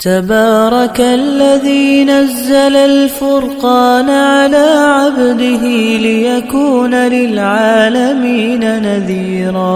تبارك الذي نزل الفرقان على عبده ليكون للعالمين نذيرا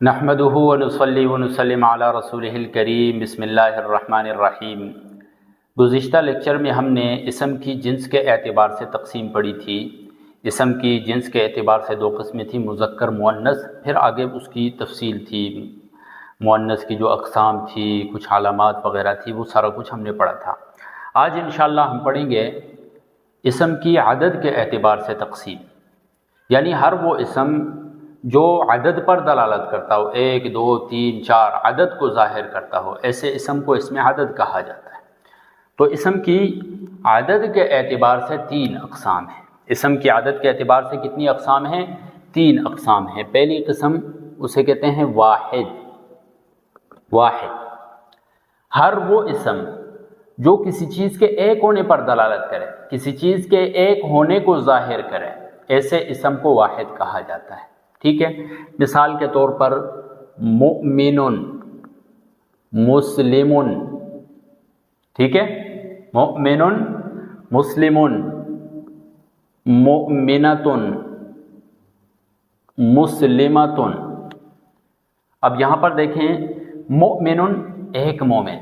نحمده ونصلي ونسلم على رسوله الکریم بسم اللہ الرحمن الرحیم۔ گزشتہ لیکچر میں ہم نے اسم کی جنس کے اعتبار سے تقسیم پڑھی تھی۔ اسم کی جنس کے اعتبار سے دو قسمیں تھیں، مذکر مؤنث، پھر آگے اس کی تفصیل تھی، مؤنث کی جو اقسام تھی، کچھ علامات وغیرہ تھی، وہ سارا کچھ ہم نے پڑھا تھا۔ آج انشاءاللہ ہم پڑھیں گے اسم کی عدد کے اعتبار سے تقسیم، یعنی ہر وہ اسم جو عدد پر دلالت کرتا ہو، 1 2 3 4 عدد کو ظاہر کرتا ہو، ایسے اسم کو اسم عدد کہا جاتا ہے۔ تو اسم کی عدد کے اعتبار سے 3 اقسام ہیں۔ اسم کی عدد کے اعتبار سے کتنی اقسام ہیں؟ 3 اقسام ہیں۔ پہلی قسم اسے کہتے ہیں واحد۔ ہر وہ اسم جو کسی چیز کے ایک ہونے پر دلالت کرے، کسی چیز کے ایک ہونے کو ظاہر کرے، ایسے اسم کو واحد کہا جاتا ہے۔ ٹھیک ہے، مثال کے طور پر مؤمن، مسلم، ٹھیک ہے، مؤمن، مسلم، مؤمنۃ، مسلمۃ۔ اب یہاں پر دیکھیں، مؤمن ایک مومن،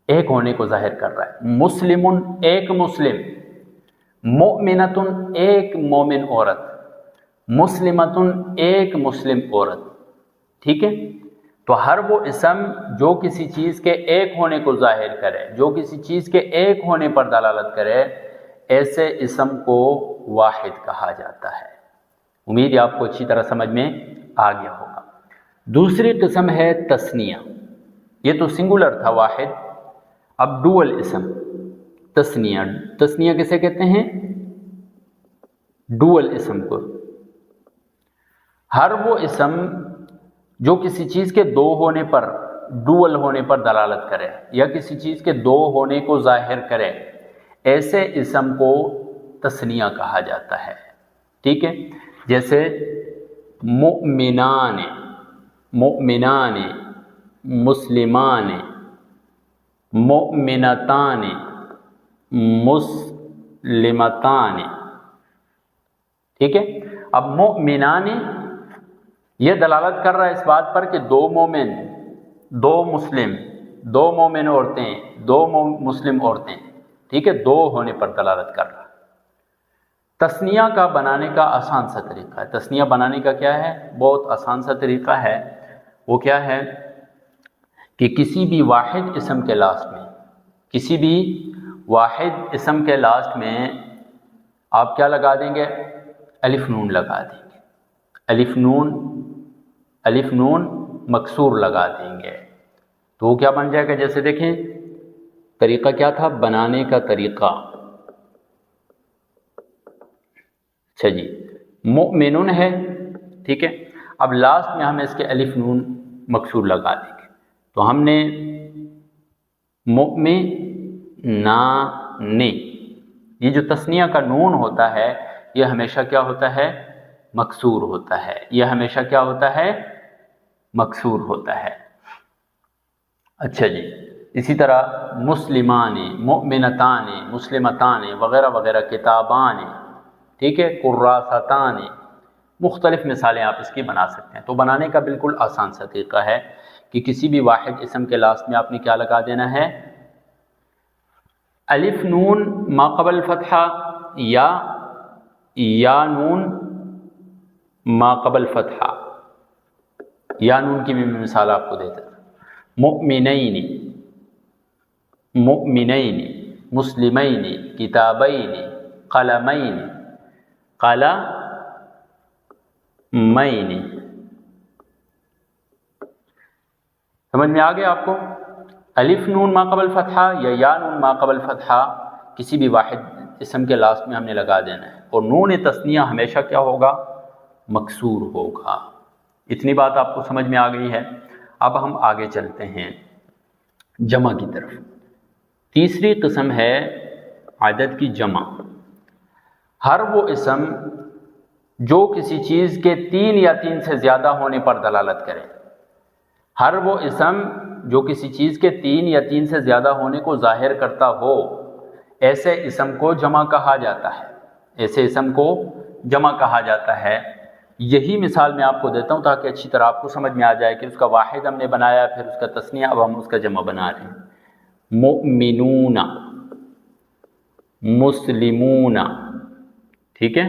ایک ہونے کو ظاہر کر رہا ہے، مسلم ایک مسلم، مؤمنۃ ایک مومن عورت، مسلمۃ ایک مسلم عورت۔ ٹھیک ہے، تو ہر وہ اسم جو کسی چیز کے ایک ہونے کو ظاہر کرے، جو کسی چیز کے ایک ہونے پر دلالت کرے، ایسے اسم کو واحد کہا جاتا ہے۔ امید ہے آپ کو اچھی طرح سمجھ میں آ گیا ہوگا۔ دوسری قسم ہے تثنیہ۔ یہ تو سنگولر تھا واحد، اب ڈوئل اسم تثنیہ۔ تثنیہ کسے کہتے ہیں؟ ڈوئل اسم کو۔ ہر وہ اسم جو کسی چیز کے دو ہونے پر، ڈوئل ہونے پر دلالت کرے یا کسی چیز کے دو ہونے کو ظاہر کرے، ایسے اسم کو تثنیہ کہا جاتا ہے۔ ٹھیک ہے، جیسے مؤمنان، مؤمنان، مسلمان، مؤمنتان، مسلمتان۔ ٹھیک ہے، اب مؤمنان یہ دلالت کر رہا ہے اس بات پر کہ دو مومن، دو مسلم، دو مومن عورتیں، دو مسلم عورتیں، ٹھیک ہے، دو ہونے پر دلالت کر رہا ہے۔ تثنیہ کا بنانے کا آسان سا طریقہ ہے۔ تثنیہ بنانے کا کیا ہے؟ بہت آسان سا طریقہ ہے۔ وہ کیا ہے کہ کسی بھی واحد اسم کے لاسٹ میں، کسی بھی واحد اسم کے لاسٹ میں آپ کیا لگا دیں گے؟ الف نون لگا دیں گے۔ الف نون مکسور لگا دیں گے، تو وہ کیا بن جائے گا؟ جیسے دیکھیں طریقہ کیا تھا بنانے کا طریقہ۔ اچھا جی، مؤمنون ہے، ٹھیک ہے، اب لاسٹ میں ہم اس کے الف نون مکسور لگا دیں گے، تو ہم نے مؤمنان، یہ جو تثنیہ کا نون ہوتا ہے یہ ہمیشہ کیا ہوتا ہے؟ مکسور ہوتا ہے۔ یہ ہمیشہ کیا ہوتا ہے؟ مکسور ہوتا ہے۔ اچھا جی، اسی طرح مسلمان، مؤمنتان، مسلمتان وغیرہ وغیرہ، کتابان، ٹھیک ہے، قراستان، مختلف مثالیں آپ اس کی بنا سکتے ہیں۔ تو بنانے کا بالکل آسان سا طریقہ ہے کہ کسی بھی واحد اسم کے لاسٹ میں آپ نے کیا لگا دینا ہے؟ الف نون ما قبل فتحہ یا نون ما قبل فتحہ۔ یا نون کی بھی مثال آپ کو دیتا ہوں، مؤمنین، مؤمنین، مسلمین، کتابین، قلمین، قلمین۔ سمجھ میں آ گیا آپ کو؟ الف نون ما قبل فتحہ یا نون ما قبل فتحہ کسی بھی واحد اسم کے لاسٹ میں ہم نے لگا دینا ہے، اور نون تثنیہ ہمیشہ کیا ہوگا؟ مکسور ہوگا۔ اتنی بات آپ کو سمجھ میں آ گئی ہے۔ اب ہم آگے چلتے ہیں جمع کی طرف۔ تیسری قسم ہے عدد کی جمع۔ ہر وہ اسم جو کسی چیز کے 3 یا 3 سے زیادہ ہونے پر دلالت کرے، ہر وہ اسم جو کسی چیز کے تین یا تین سے زیادہ ہونے کو ظاہر کرتا ہو، ایسے اسم کو جمع کہا جاتا ہے، ایسے اسم کو جمع کہا جاتا ہے۔ یہی مثال میں آپ کو دیتا ہوں تاکہ اچھی طرح آپ کو سمجھ میں آ جائے کہ اس کا واحد ہم نے بنایا، پھر اس کا تثنیہ، اب ہم اس کا جمع بنا رہے ہیں۔ مؤمنون، مسلمون، ٹھیک ہے۔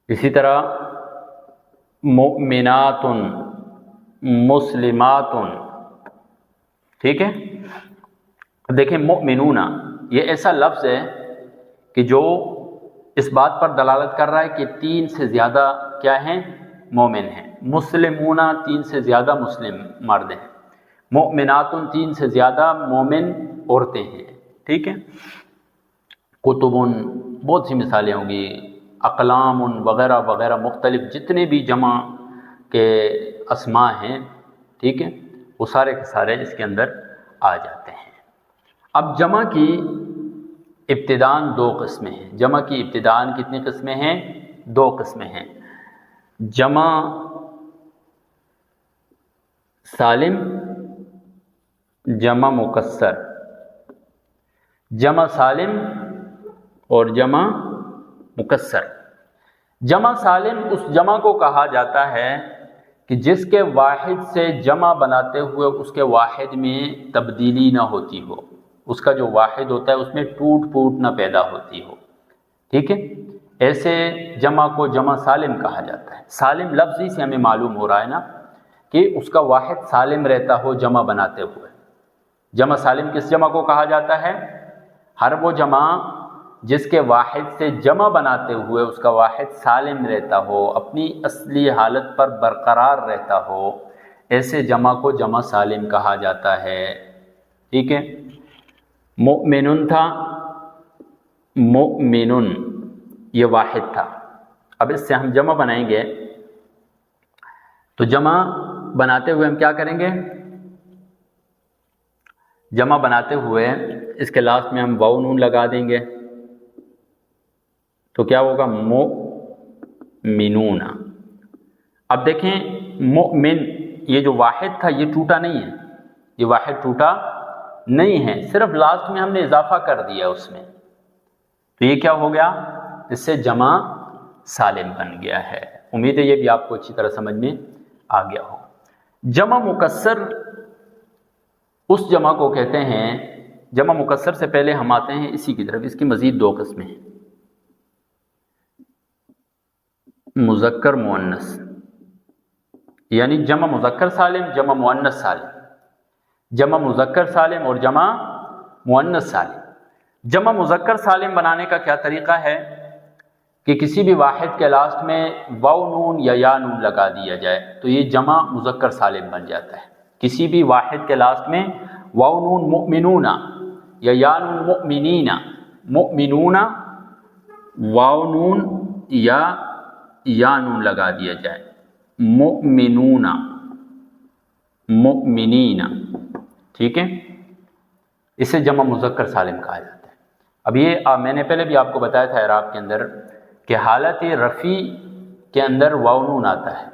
اسی طرح مؤمنات، مسلمات، ٹھیک ہے۔ دیکھیں مؤمنون یہ ایسا لفظ ہے کہ جو اس بات پر دلالت کر رہا ہے کہ تین سے زیادہ کیا ہیں؟ مومن ہیں۔ مسلمون تین سے زیادہ مسلم مرد ہیں۔ مؤمنات تین سے زیادہ مومن عورتیں ہیں، ٹھیک ہے۔ کتب بہت سی مثالیں ہوں گی، اقلام وغیرہ وغیرہ، مختلف جتنے بھی جمع کے اسماء ہیں، ٹھیک ہے، وہ سارے کے سارے اس کے اندر آ جاتے ہیں۔ اب جمع کی ابتداءً دو قسمیں ہیں۔ جمع کی ابتداءً کتنی قسمیں ہیں؟ دو قسمیں ہیں۔ جمع سالم، جمع مکسر۔ جمع سالم اور جمع مکسر۔ جمع سالم اس جمع کو کہا جاتا ہے کہ جس کے واحد سے جمع بناتے ہوئے اس کے واحد میں تبدیلی نہ ہوتی ہو، اس کا جو واحد ہوتا ہے اس میں ٹوٹ پھوٹ نہ پیدا ہوتی ہو، ٹھیک ہے۔ ایسے جمع کو جمع سالم کہا جاتا ہے۔ سالم لفظ ہی سے ہمیں معلوم ہو رہا ہے نا کہ اس کا واحد سالم رہتا ہو جمع بناتے ہوئے۔ جمع سالم کس جمع کو کہا جاتا ہے؟ ہر وہ جمع جس کے واحد سے جمع بناتے ہوئے اس کا واحد سالم رہتا ہو، اپنی اصلی حالت پر برقرار رہتا ہو، ایسے جمع کو جمع سالم کہا جاتا ہے، ٹھیک ہے۔ مؤمنن تھا، مؤمنن یہ واحد تھا۔ اب اس سے ہم جمع بنائیں گے تو جمع بناتے ہوئے ہم کیا کریں گے؟ جمع بناتے ہوئے اس کے لاسٹ میں ہم واو نون لگا دیں گے تو کیا ہوگا؟ مؤمنون۔ اب دیکھیں مؤمن یہ جو واحد تھا یہ ٹوٹا نہیں ہے، یہ واحد ٹوٹا نہیں ہے، صرف لاسٹ میں ہم نے اضافہ کر دیا اس میں، تو یہ کیا ہو گیا؟ اس سے جمع سالم بن گیا ہے۔ امید ہے یہ بھی آپ کو اچھی طرح سمجھ میں آ گیا ہو۔ جمع مکسر اس جمع کو کہتے ہیں، جمع مکسر سے پہلے ہم آتے ہیں اسی کی طرف، اس کی مزید دو قسمیں ہیں، مذکر مؤنث، یعنی جمع مذکر سالم، جمع مؤنث سالم، جمع مذکر سالم اور جمع مؤنث سالم۔ جمع مذکر سالم بنانے کا کیا طریقہ ہے کہ کسی بھی واحد کے لاسٹ میں واو نون یا یا نون لگا دیا جائے تو یہ جمع مذکر سالم بن جاتا ہے۔ کسی بھی واحد کے لاسٹ میں واو نون مؤمنون یا یا نون مؤمنین، مؤمنون واو نون یا نون لگا دیا جائے، مؤمنون، مؤمنین، ٹھیک ہے، اسے جمع مذکر سالم کہا جاتا ہے۔ اب یہ میں نے پہلے بھی آپ کو بتایا تھا اعراب کے اندر کہ حالت رفع کے اندر واو نون آتا ہے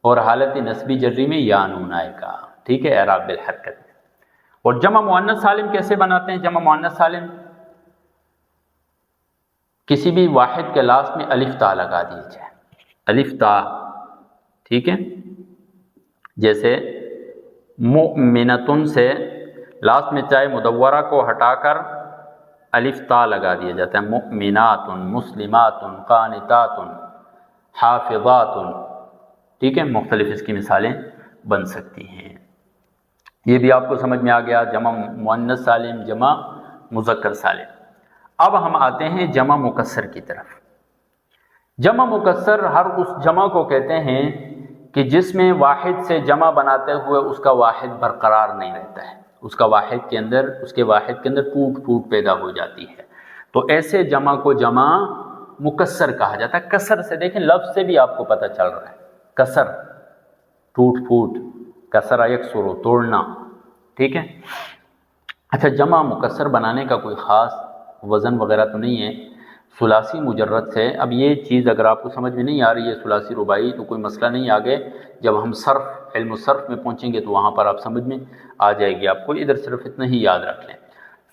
اور حالت نصبی جری میں یا نون آئے گا، ٹھیک ہے، اعراب بالحرکت میں۔ اور جمع مؤنث سالم کیسے بناتے ہیں؟ جمع مؤنث سالم کسی بھی واحد کے لاسٹ میں الف تا لگا دی جائے، الف تا، ٹھیک ہے، جیسے مؤمنتن سے لاسٹ میں چاہے مدورہ کو ہٹا کر الف تا لگا دیا جاتا ہے، مؤمنات، مسلمات، قانتات، حافظات، ٹھیک ہے، مختلف اس کی مثالیں بن سکتی ہیں۔ یہ بھی آپ کو سمجھ میں آ گیا، جمع مؤنث سالم، جمع مذکر سالم۔ اب ہم آتے ہیں جمع مکسر کی طرف۔ جمع مکسر ہر اس جمع کو کہتے ہیں کہ جس میں واحد سے جمع بناتے ہوئے اس کا واحد برقرار نہیں رہتا ہے، اس کے واحد کے اندر ٹوٹ پھوٹ پیدا ہو جاتی ہے، تو ایسے جمع کو جمع مکسر کہا جاتا ہے۔ کسر سے دیکھیں، لفظ سے بھی آپ کو پتہ چل رہا ہے، کسر ٹوٹ پھوٹ، کسر یکسر توڑنا، ٹھیک ہے۔ اچھا، جمع مکسر بنانے کا کوئی خاص وزن وغیرہ تو نہیں ہے، ثلاثی مجرد سے. اب یہ چیز اگر آپ کو سمجھ میں نہیں آ رہی ہے ثلاثی رباعی تو کوئی مسئلہ نہیں. آگے جب ہم علم الصرف میں پہنچیں گے تو وہاں پر آپ سمجھ میں آ جائے گی آپ کو. ادھر صرف اتنا ہی یاد رکھ لیں.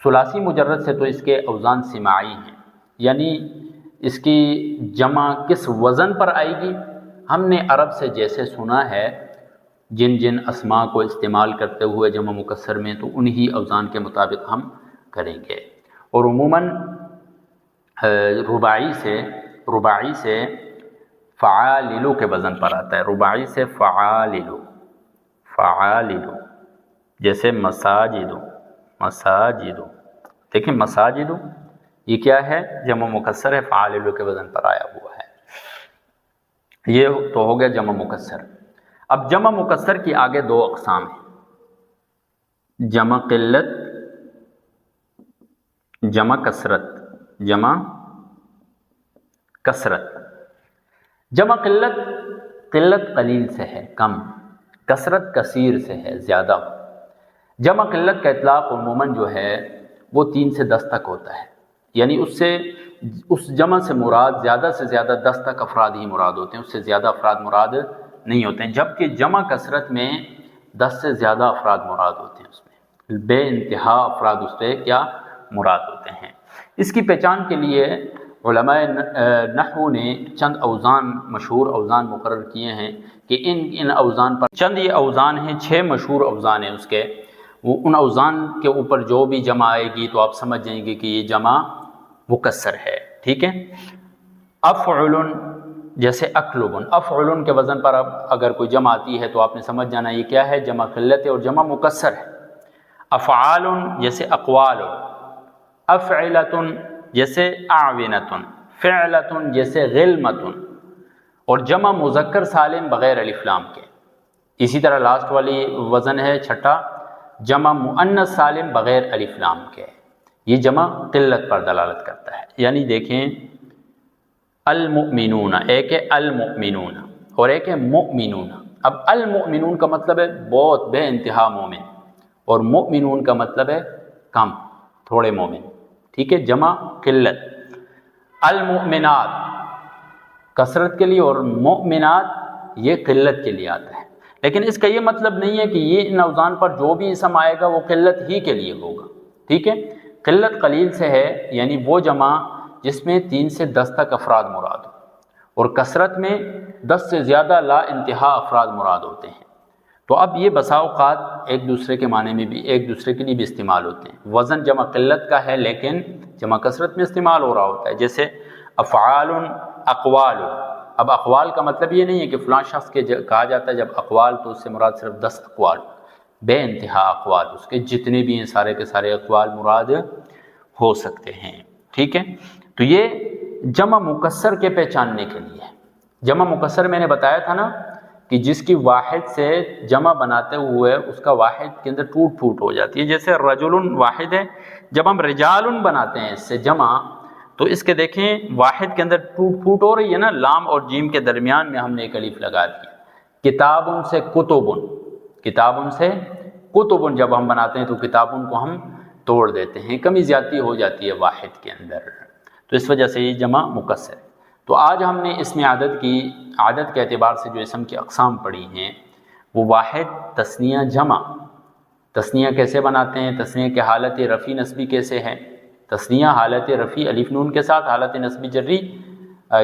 ثلاثی مجرد سے تو اس کے اوزان سماعی ہیں، یعنی اس کی جمع کس وزن پر آئے گی. ہم نے عرب سے جیسے سنا ہے جن جن اسماء کو استعمال کرتے ہوئے جمع مکسر میں، تو انہی اوزان کے مطابق ہم کریں گے. اور عموماً رباعی سے فعاللو کے وزن پر آتا ہے. رباعی سے فعاللو، جیسے مساجدو. دیکھیں مساجدو یہ کیا ہے؟ جمع مکسر ہے، فعاللو کے وزن پر آیا ہوا ہے. یہ تو ہو گیا جمع مکسر. اب جمع مکسر کی آگے دو اقسام ہیں، جمع قلت، جمع کثرت. جمع قلت قلیل سے ہے، کم. کثرت کثیر سے ہے، زیادہ. جمع قلت کا اطلاق عموماً جو ہے وہ 3 سے 10 تک ہوتا ہے، یعنی اس جمع سے مراد زیادہ سے زیادہ 10 تک افراد ہی مراد ہوتے ہیں، اس سے زیادہ افراد مراد نہیں ہوتے ہیں. جبکہ جمع کثرت میں 10 سے زیادہ افراد مراد ہوتے ہیں، اس میں بے انتہا افراد اس پہ کیا مراد ہوتے ہیں. اس کی پہچان کے لیے علماء نحو نے چند اوزان، مشہور اوزان مقرر کیے ہیں کہ ان اوزان پر چند یہ اوزان ہیں، 6 مشہور اوزان ہیں اس کے. وہ ان اوزان کے اوپر جو بھی جمع آئے گی تو آپ سمجھ جائیں گے کہ یہ جمع مکسر ہے. ٹھیک ہے. افعل جیسے اکلبن، افعل کے وزن پر اب اگر کوئی جمع آتی ہے تو آپ نے سمجھ جانا یہ کیا ہے، جمع قلت ہے اور جمع مکسر ہے. افعال جیسے اقوال، افعلۃ جیسے اعونۃ، فعلۃ جیسے غلمۃ. اور جمع مذکر سالم بغیر الف لام کے. اسی طرح لاسٹ والی وزن ہے چھٹا، جمع مؤنث سالم بغیر الف لام کے. یہ جمع قلت پر دلالت کرتا ہے. یعنی دیکھیں المؤمنون، ایک ہے المؤمنون اور ایک ہے مؤمنون. اب المؤمنون کا مطلب ہے بہت بے انتہا مومن، اور مؤمنون کا مطلب ہے کم، تھوڑے مومن. ٹھیک ہے، جمع قلت. المؤمنات کثرت کے لیے اور مؤمنات یہ قلت کے لیے آتا ہے. لیکن اس کا یہ مطلب نہیں ہے کہ یہ ان اوزان پر جو بھی اسم آئے گا وہ قلت ہی کے لیے ہوگا. ٹھیک ہے. قلت قلیل سے ہے، یعنی وہ جمع جس میں 3 سے 10 تک افراد مراد ہو، اور کثرت میں 10 سے زیادہ لا انتہا افراد مراد ہوتے ہیں. تو اب یہ بسا اوقات ایک دوسرے کے معنی میں بھی ایک دوسرے کے لیے بھی استعمال ہوتے ہیں. وزن جمع قلت کا ہے لیکن جمع کثرت میں استعمال ہو رہا ہوتا ہے. جیسے افعال، اقوال. اب اقوال کا مطلب یہ نہیں ہے کہ فلاں شخص کے کہا جاتا ہے جب اقوال تو اس سے مراد صرف 10 اقوال، بے انتہا اقوال، اس کے جتنے بھی ہیں سارے کے سارے اقوال مراد ہو سکتے ہیں. ٹھیک ہے. تو یہ جمع مکسر کے پہچاننے کے لیے. جمع مکسر میں نے بتایا تھا نا کہ جس کی واحد سے جمع بناتے ہوئے اس کا واحد کے اندر ٹوٹ پھوٹ ہو جاتی ہے. جیسے رجل واحد ہے، جب ہم رجال بناتے ہیں اس سے جمع تو اس کے دیکھیں واحد کے اندر ٹوٹ پھوٹ ہو رہی ہے نا، لام اور جیم کے درمیان میں ہم نے ایک الف لگا دیا. کتابن سے کتبن، کتابن سے کتبن جب ہم بناتے ہیں تو کتابن کو ہم توڑ دیتے ہیں، کمی زیادتی ہو جاتی ہے واحد کے اندر. تو اس وجہ سے یہ جمع مکسر. تو آج ہم نے اسم عدد کے اعتبار سے جو اسم کی اقسام پڑھی ہیں وہ واحد، تثنیہ، جمع. تثنیہ کیسے بناتے ہیں، تثنیہ کے حالت رفع نصبی کیسے ہے. تثنیہ حالت رفع الف نون کے ساتھ، حالت نصبی جری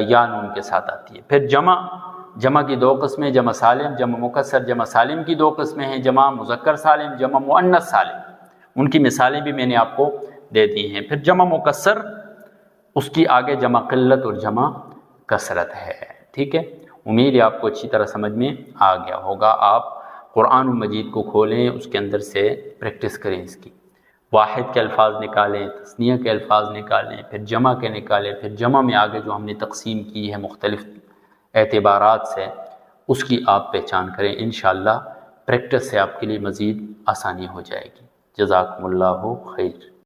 یا نون کے ساتھ آتی ہے. پھر جمع کی 2 قسمیں، جمع سالم، جمع مکسر. جمع سالم کی 2 قسمیں ہیں، جمع مذکر سالم، جمع مؤنث سالم. ان کی مثالیں بھی میں نے آپ کو دے دی ہیں. پھر جمع مکسر، اس کی آگے جمع قلت اور جمع کثرت ہے. ٹھیک ہے. امید ہے آپ کو اچھی طرح سمجھ میں آ گیا ہوگا. آپ قرآن مجید کو کھولیں، اس کے اندر سے پریکٹس کریں، اس کی واحد کے الفاظ نکالیں، تثنیہ کے الفاظ نکالیں، پھر جمع کے نکالیں، پھر جمع میں آگے جو ہم نے تقسیم کی ہے مختلف اعتبارات سے اس کی آپ پہچان کریں. انشاءاللہ پریکٹس سے آپ کے لیے مزید آسانی ہو جائے گی. جزاکم اللہ خیر.